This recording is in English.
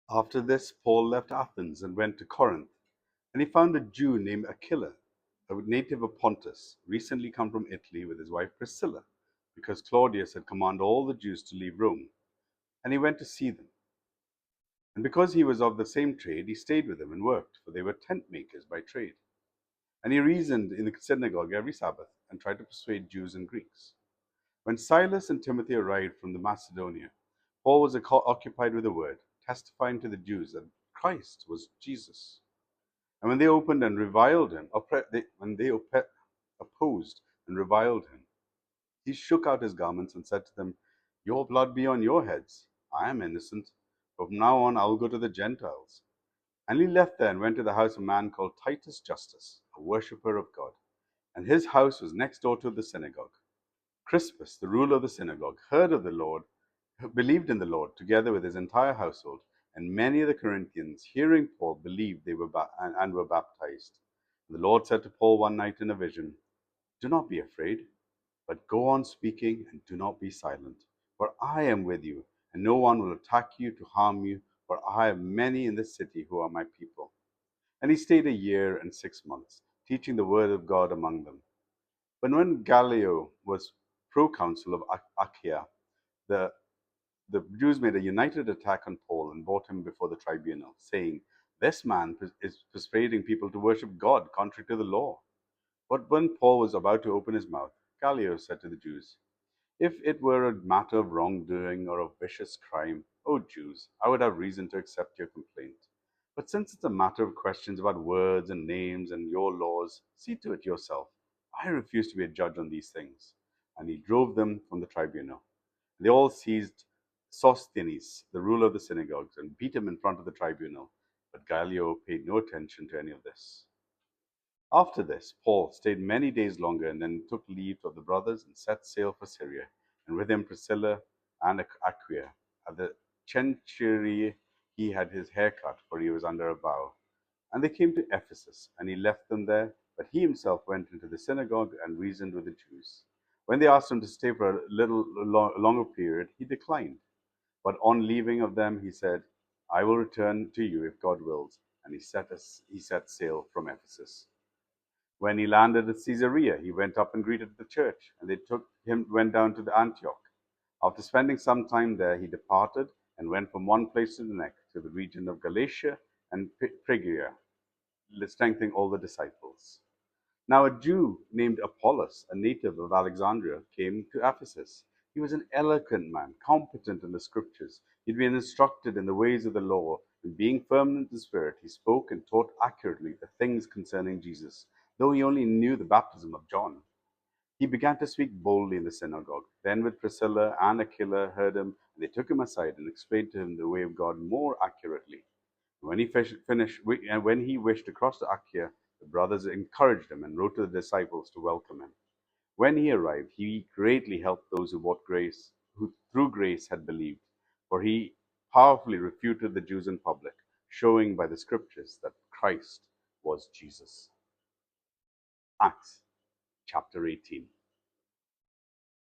After this, Paul left Athens and went to Corinth, and he found a Jew named Aquila, a native of Pontus, recently come from Italy with his wife Priscilla, because Claudius had commanded all the Jews to leave Rome, and he went to see them. And because he was of the same trade, he stayed with them and worked, for they were tent makers by trade. And he reasoned in the synagogue every Sabbath and tried to persuade Jews and Greeks. When Silas and Timothy arrived from the Macedonia, Paul was occupied with the word, testifying to the Jews that Christ was Jesus. And when they opened and reviled him, opposed and reviled him, he shook out his garments and said to them, "Your blood be on your heads. I am innocent. From now on, I will go to the Gentiles." And he left there and went to the house of a man called Titus Justus, a worshipper of God. And his house was next door to the synagogue. Crispus, the ruler of the synagogue, heard of the Lord, believed in the Lord, together with his entire household. And many of the Corinthians, hearing Paul, believed and were baptized. The Lord said to Paul one night in a vision, "Do not be afraid, but go on speaking and do not be silent. For I am with you, and no one will attack you to harm you, for I have many in this city who are my people." And he stayed a year and 6 months, teaching the word of God among them. But when Gallio was proconsul of Achaia, the the Jews made a united attack on Paul and brought him before the tribunal, saying, "This man is persuading people to worship God contrary to the law." But when Paul was about to open his mouth, Gallio said to the Jews, "If it were a matter of wrongdoing or of vicious crime, O Jews, I would have reason to accept your complaint. But since it's a matter of questions about words and names and your laws, see to it yourself. I refuse to be a judge on these things." And he drove them from the tribunal. They all seized Sosthenes, the ruler of the synagogues, and beat him in front of the tribunal. But Gallio paid no attention to any of this. After this, Paul stayed many days longer and then took leave of the brothers and set sail for Syria, and with him Priscilla and Aquila. At the Cenchreae he had his hair cut, for he was under a vow. And they came to Ephesus, and he left them there, but he himself went into the synagogue and reasoned with the Jews. When they asked him to stay for a longer period, he declined. But on leaving of them, he said, "I will return to you if God wills." And he set sail from Ephesus. When he landed at Caesarea, he went up and greeted the church, and went down to the Antioch. After spending some time there, he departed and went from one place to the next, to the region of Galatia and Phrygia, strengthening all the disciples. Now a Jew named Apollos, a native of Alexandria, came to Ephesus. He was an eloquent man, competent in the scriptures. He'd been instructed in the ways of the law, and being firm in the spirit, he spoke and taught accurately the things concerning Jesus, though he only knew the baptism of John. He began to speak boldly in the synagogue. Then with Priscilla and Aquila heard him, and they took him aside and explained to him the way of God more accurately. When he wished to cross to Achaia, the brothers encouraged him and wrote to the disciples to welcome him. When he arrived, he greatly helped those who through grace had believed, for he powerfully refuted the Jews in public, showing by the scriptures that Christ was Jesus. Acts chapter 18.